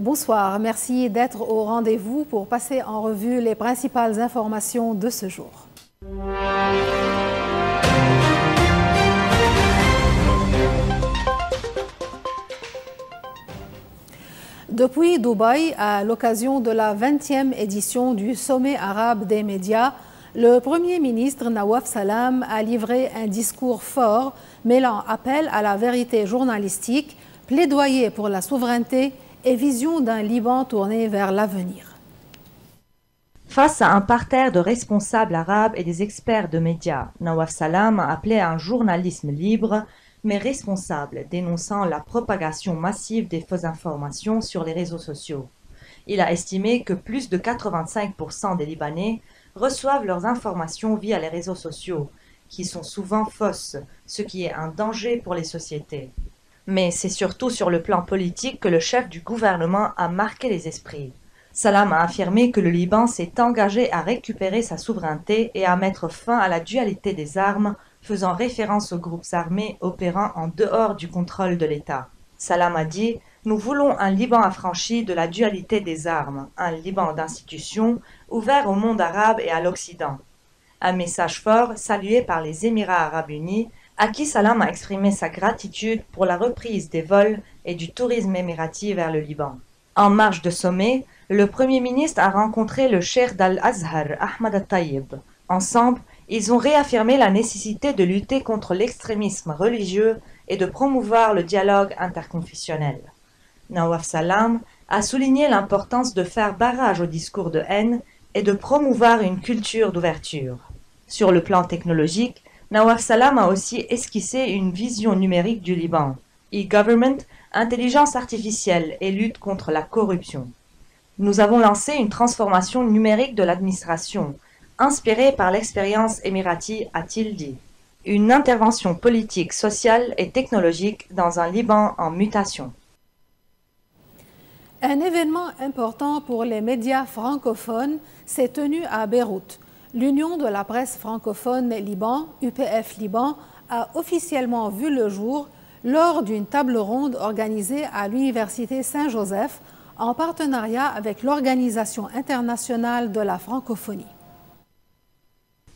Bonsoir, merci d'être au rendez-vous pour passer en revue les principales informations de ce jour. Depuis Dubaï, à l'occasion de la 20e édition du Sommet arabe des médias, le Premier ministre Nawaf Salam a livré un discours fort mêlant appel à la vérité journalistique, plaidoyer pour la souveraineté et vision d'un Liban tourné vers l'avenir. Face à un parterre de responsables arabes et des experts de médias, Nawaf Salam a appelé à un journalisme libre mais responsable, dénonçant la propagation massive des fausses informations sur les réseaux sociaux. Il a estimé que plus de 85% des Libanais reçoivent leurs informations via les réseaux sociaux, qui sont souvent fausses, ce qui est un danger pour les sociétés. Mais c'est surtout sur le plan politique que le chef du gouvernement a marqué les esprits. Salam a affirmé que le Liban s'est engagé à récupérer sa souveraineté et à mettre fin à la dualité des armes, faisant référence aux groupes armés opérant en dehors du contrôle de l'État. Salam a dit « Nous voulons un Liban affranchi de la dualité des armes, un Liban d'institutions ouvert au monde arabe et à l'Occident. » Un message fort salué par les Émirats arabes unis, à qui Salam a exprimé sa gratitude pour la reprise des vols et du tourisme émirati vers le Liban. En marge de sommet, le Premier ministre a rencontré le cheikh d'Al-Azhar, Ahmad al-Tayyib. Ensemble, ils ont réaffirmé la nécessité de lutter contre l'extrémisme religieux et de promouvoir le dialogue interconfessionnel. Nawaf Salam a souligné l'importance de faire barrage au discours de haine et de promouvoir une culture d'ouverture. Sur le plan technologique, Nawaf Salam a aussi esquissé une vision numérique du Liban, e-government, intelligence artificielle et lutte contre la corruption. Nous avons lancé une transformation numérique de l'administration, inspirée par l'expérience émirati, a-t-il dit. Une intervention politique, sociale et technologique dans un Liban en mutation. Un événement important pour les médias francophones s'est tenu à Beyrouth. L'Union de la presse francophone Liban, UPF Liban, a officiellement vu le jour lors d'une table ronde organisée à l'Université Saint-Joseph en partenariat avec l'Organisation internationale de la francophonie.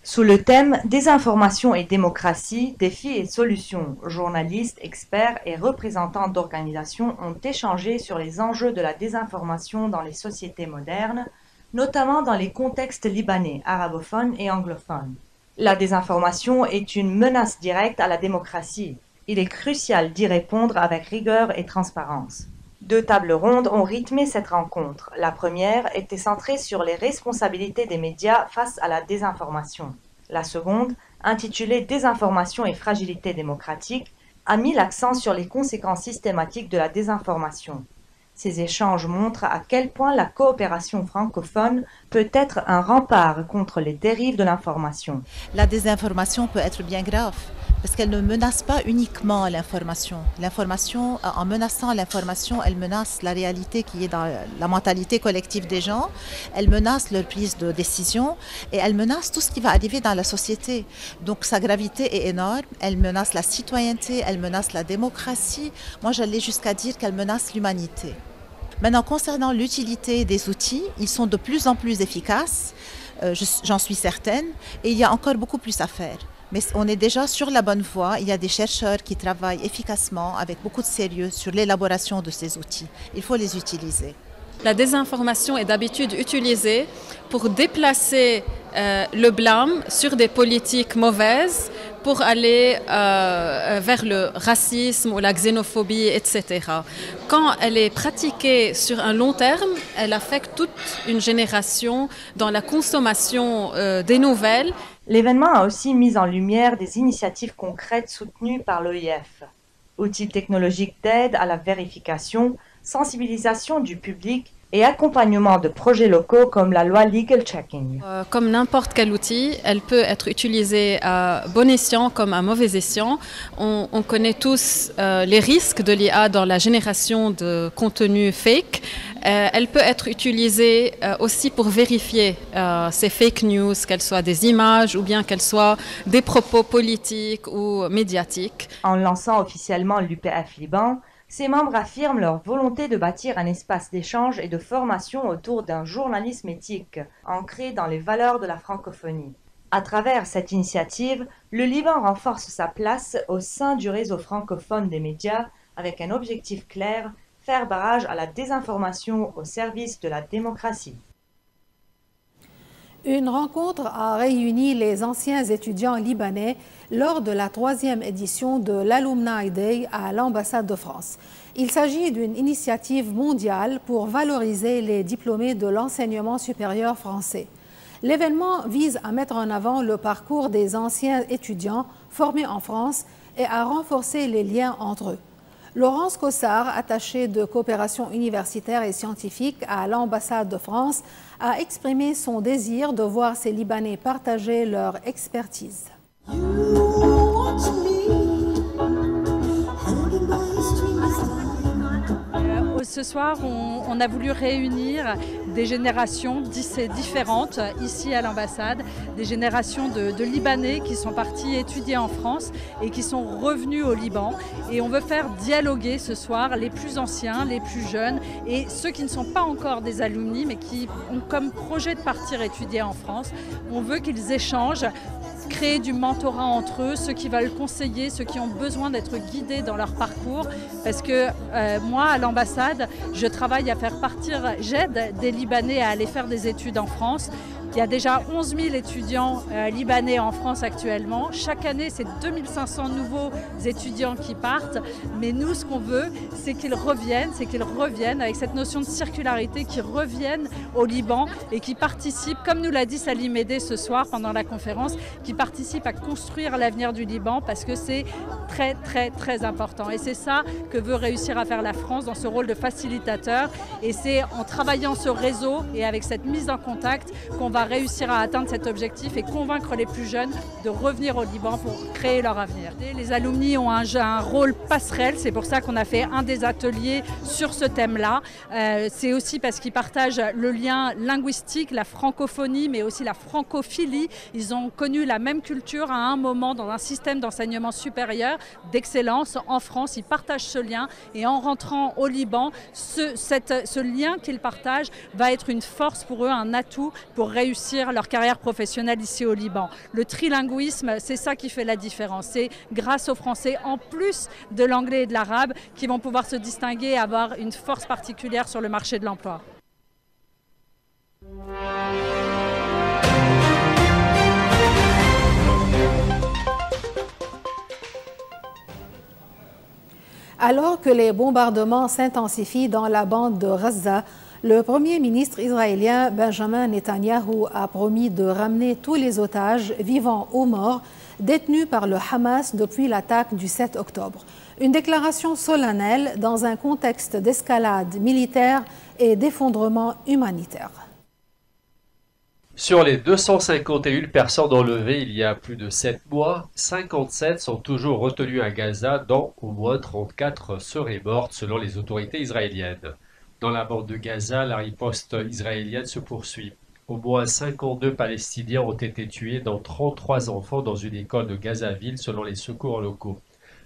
Sous le thème « Désinformation et démocratie, défis et solutions », journalistes, experts et représentants d'organisations ont échangé sur les enjeux de la désinformation dans les sociétés modernes, notamment dans les contextes libanais, arabophones et anglophones. La désinformation est une menace directe à la démocratie. Il est crucial d'y répondre avec rigueur et transparence. 2 tables rondes ont rythmé cette rencontre. La première était centrée sur les responsabilités des médias face à la désinformation. La seconde, intitulée « Désinformation et fragilité démocratique », a mis l'accent sur les conséquences systématiques de la désinformation. Ces échanges montrent à quel point la coopération francophone peut être un rempart contre les dérives de l'information. La désinformation peut être bien grave parce qu'elle ne menace pas uniquement l'information. L'information, en menaçant l'information, elle menace la réalité qui est dans la mentalité collective des gens, elle menace leur prise de décision et elle menace tout ce qui va arriver dans la société. Donc sa gravité est énorme, elle menace la citoyenneté, elle menace la démocratie. Moi, j'allais jusqu'à dire qu'elle menace l'humanité. Maintenant, concernant l'utilité des outils, ils sont de plus en plus efficaces, j'en suis certaine, et il y a encore beaucoup plus à faire. Mais on est déjà sur la bonne voie. Il y a des chercheurs qui travaillent efficacement, avec beaucoup de sérieux, sur l'élaboration de ces outils. Il faut les utiliser. La désinformation est d'habitude utilisée pour déplacer le blâme sur des politiques mauvaises, pour aller vers le racisme ou la xénophobie, etc. Quand elle est pratiquée sur un long terme, elle affecte toute une génération dans la consommation des nouvelles. L'événement a aussi mis en lumière des initiatives concrètes soutenues par l'OIF. Outils technologiques d'aide à la vérification, sensibilisation du public et accompagnement de projets locaux comme la loi Legal Checking. Comme n'importe quel outil, elle peut être utilisée à bon escient comme à mauvais escient. On connaît tous les risques de l'IA dans la génération de contenu fake. Elle peut être utilisée aussi pour vérifier ces fake news, qu'elles soient des images ou bien qu'elles soient des propos politiques ou médiatiques. En lançant officiellement l'UPF Liban, Ses membres affirment leur volonté de bâtir un espace d'échange et de formation autour d'un journalisme éthique, ancré dans les valeurs de la francophonie. À travers cette initiative, le Liban renforce sa place au sein du réseau francophone des médias avec un objectif clair, faire barrage à la désinformation au service de la démocratie. Une rencontre a réuni les anciens étudiants libanais lors de la 3e édition de l'Alumni Day à l'ambassade de France. Il s'agit d'une initiative mondiale pour valoriser les diplômés de l'enseignement supérieur français. L'événement vise à mettre en avant le parcours des anciens étudiants formés en France et à renforcer les liens entre eux. Laurence Cossard, attachée de coopération universitaire et scientifique à l'ambassade de France, a exprimé son désir de voir ces Libanais partager leur expertise. Ce soir, on a voulu réunir des générations différentes ici à l'ambassade, des générations de Libanais qui sont partis étudier en France et qui sont revenus au Liban. Et on veut faire dialoguer ce soir les plus anciens, les plus jeunes et ceux qui ne sont pas encore des alumni mais qui ont comme projet de partir étudier en France. On veut qu'ils échangent, créer du mentorat entre eux, ceux qui veulent conseiller, ceux qui ont besoin d'être guidés dans leur parcours. Parce que moi, à l'ambassade, je travaille à faire partir, j'aide des Libanais à aller faire des études en France. Il y a déjà 11 000 étudiants libanais en France actuellement. Chaque année, c'est 2500 nouveaux étudiants qui partent. Mais nous, ce qu'on veut, c'est qu'ils reviennent avec cette notion de circularité, qu'ils reviennent au Liban et qui participent, comme nous l'a dit Salim Médé ce soir pendant la conférence, qui participent à construire l'avenir du Liban parce que c'est très, très, très important. Et c'est ça que veut réussir à faire la France dans ce rôle de facilitateur. Et c'est en travaillant ce réseau et avec cette mise en contact qu'on va réussir à atteindre cet objectif et convaincre les plus jeunes de revenir au Liban pour créer leur avenir. Les alumni ont un rôle passerelle, c'est pour ça qu'on a fait un des ateliers sur ce thème-là. C'est aussi parce qu'ils partagent le lien linguistique, la francophonie, mais aussi la francophilie. Ils ont connu la même culture à un moment dans un système d'enseignement supérieur d'excellence en France. Ils partagent ce lien et en rentrant au Liban, ce lien qu'ils partagent va être une force pour eux, un atout pour réussir leur carrière professionnelle ici au Liban. Le trilinguisme, c'est ça qui fait la différence. C'est grâce aux Français, en plus de l'anglais et de l'arabe, qui vont pouvoir se distinguer et avoir une force particulière sur le marché de l'emploi. Alors que les bombardements s'intensifient dans la bande de Gaza, le Premier ministre israélien Benjamin Netanyahou a promis de ramener tous les otages, vivants ou morts, détenus par le Hamas depuis l'attaque du 7 octobre. Une déclaration solennelle dans un contexte d'escalade militaire et d'effondrement humanitaire. Sur les 251 personnes enlevées il y a plus de 7 mois, 57 sont toujours retenues à Gaza, dont au moins 34 seraient mortes selon les autorités israéliennes. Dans la bande de Gaza, la riposte israélienne se poursuit. Au moins 52 Palestiniens ont été tués, dont 33 enfants dans une école de Gazaville selon les secours locaux.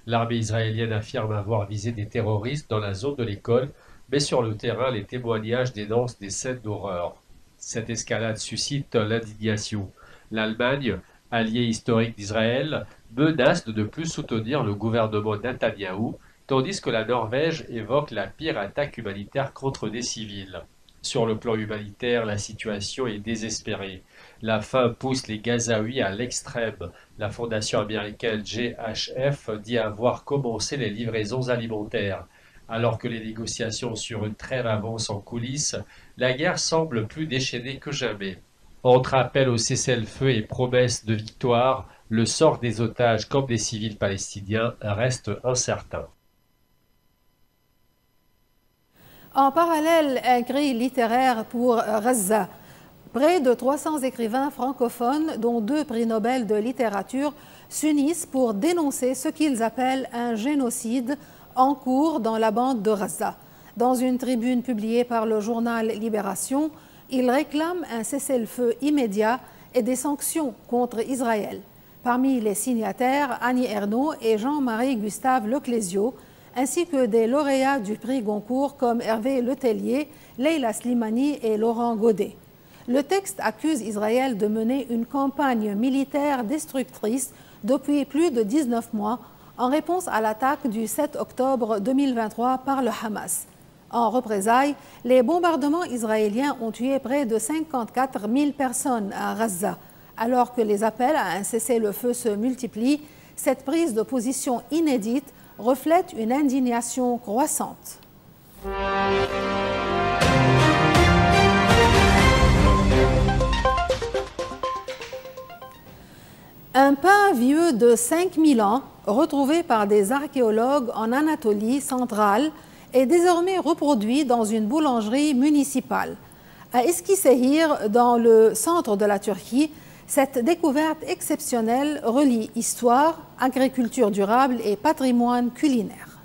L'armée israélienne affirme avoir visé des terroristes dans la zone de l'école, mais sur le terrain, les témoignages dénoncent des scènes d'horreur. Cette escalade suscite l'indignation. L'Allemagne, allié historique d'Israël, menace de ne plus soutenir le gouvernement Netanyahou, tandis que la Norvège évoque la pire attaque humanitaire contre des civils. Sur le plan humanitaire, la situation est désespérée. La faim pousse les Gazaouis à l'extrême. La fondation américaine GHF dit avoir commencé les livraisons alimentaires. Alors que les négociations sur une trêve avancent en coulisses, la guerre semble plus déchaînée que jamais. Entre appel au cessez-le-feu et promesses de victoire, le sort des otages comme des civils palestiniens reste incertain. En parallèle, un grille littéraire pour Gaza. Près de 300 écrivains francophones, dont 2 prix Nobel de littérature, s'unissent pour dénoncer ce qu'ils appellent un génocide en cours dans la bande de Gaza. Dans une tribune publiée par le journal Libération, ils réclament un cessez-le-feu immédiat et des sanctions contre Israël. Parmi les signataires, Annie Ernaux et Jean-Marie Gustave Leclésio, ainsi que des lauréats du prix Goncourt comme Hervé Letellier, Leila Slimani et Laurent Godet. Le texte accuse Israël de mener une campagne militaire destructrice depuis plus de 19 mois en réponse à l'attaque du 7 octobre 2023 par le Hamas. En représailles, les bombardements israéliens ont tué près de 54 000 personnes à Gaza. Alors que les appels à un cessez-le-feu se multiplient, cette prise de position inédite reflète une indignation croissante. Un pain vieux de 5000 ans, retrouvé par des archéologues en Anatolie centrale, est désormais reproduit dans une boulangerie municipale. À Eskişehir, dans le centre de la Turquie, cette découverte exceptionnelle relie histoire, agriculture durable et patrimoine culinaire.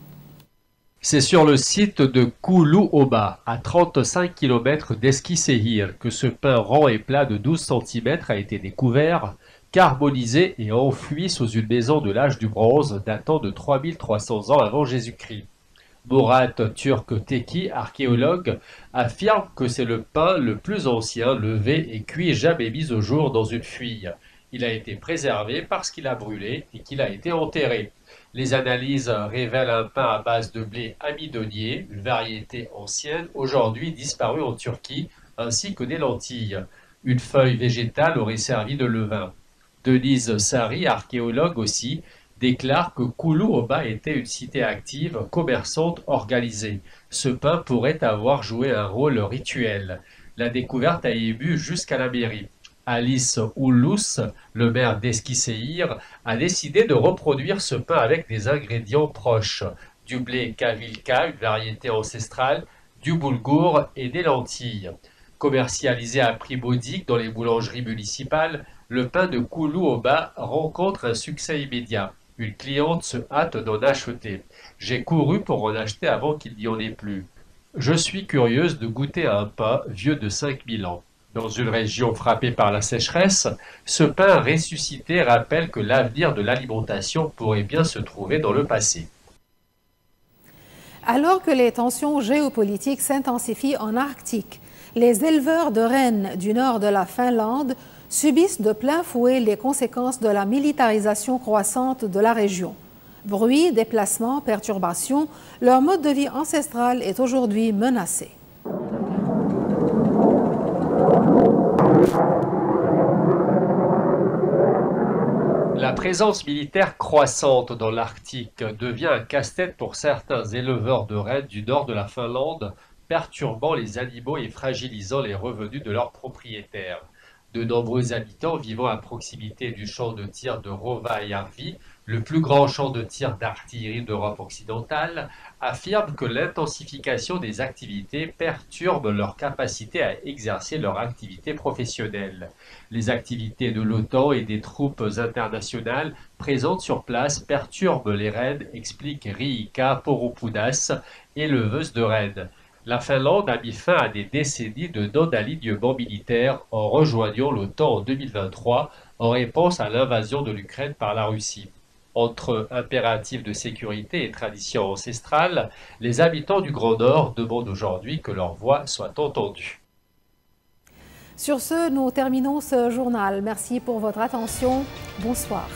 C'est sur le site de Kulu-Oba, à 35 km d'Eskişehir, que ce pain rond et plat de 12 cm a été découvert, carbonisé et enfoui sous une maison de l'âge du bronze datant de 3300 ans avant Jésus-Christ. Murat Türk-Teki, archéologue, affirme que c'est le pain le plus ancien levé et cuit et jamais mis au jour dans une fuille. Il a été préservé parce qu'il a brûlé et qu'il a été enterré. Les analyses révèlent un pain à base de blé amidonnier, une variété ancienne, aujourd'hui disparue en Turquie, ainsi que des lentilles. Une feuille végétale aurait servi de levain. Denise Sari, archéologue aussi, déclare que Kulu-Oba était une cité active, commerçante, organisée. Ce pain pourrait avoir joué un rôle rituel. La découverte a ému jusqu'à la mairie. Alice Oulous, le maire d'Eskişehir, a décidé de reproduire ce pain avec des ingrédients proches. Du blé kavilka, une variété ancestrale, du boulgour et des lentilles. Commercialisé à prix modique dans les boulangeries municipales, le pain de Kulu-Oba rencontre un succès immédiat. Une cliente se hâte d'en acheter. J'ai couru pour en acheter avant qu'il n'y en ait plus. Je suis curieuse de goûter à un pain vieux de 5000 ans. Dans une région frappée par la sécheresse, ce pain ressuscité rappelle que l'avenir de l'alimentation pourrait bien se trouver dans le passé. Alors que les tensions géopolitiques s'intensifient en Arctique, les éleveurs de rennes du nord de la Finlande subissent de plein fouet les conséquences de la militarisation croissante de la région. Bruit, déplacements, perturbations, leur mode de vie ancestral est aujourd'hui menacé. La présence militaire croissante dans l'Arctique devient un casse-tête pour certains éleveurs de rennes du nord de la Finlande, perturbant les animaux et fragilisant les revenus de leurs propriétaires. De nombreux habitants vivant à proximité du champ de tir de Rovajärvi, le plus grand champ de tir d'artillerie d'Europe occidentale, affirment que l'intensification des activités perturbe leur capacité à exercer leur activité professionnelle. Les activités de l'OTAN et des troupes internationales présentes sur place perturbent les rennes, explique Riikka Poropoudas, éleveuse de rennes. La Finlande a mis fin à des décennies de non-alignement militaire en rejoignant l'OTAN en 2023 en réponse à l'invasion de l'Ukraine par la Russie. Entre impératifs de sécurité et traditions ancestrales, les habitants du Grand Nord demandent aujourd'hui que leur voix soit entendue. Sur ce, nous terminons ce journal. Merci pour votre attention. Bonsoir.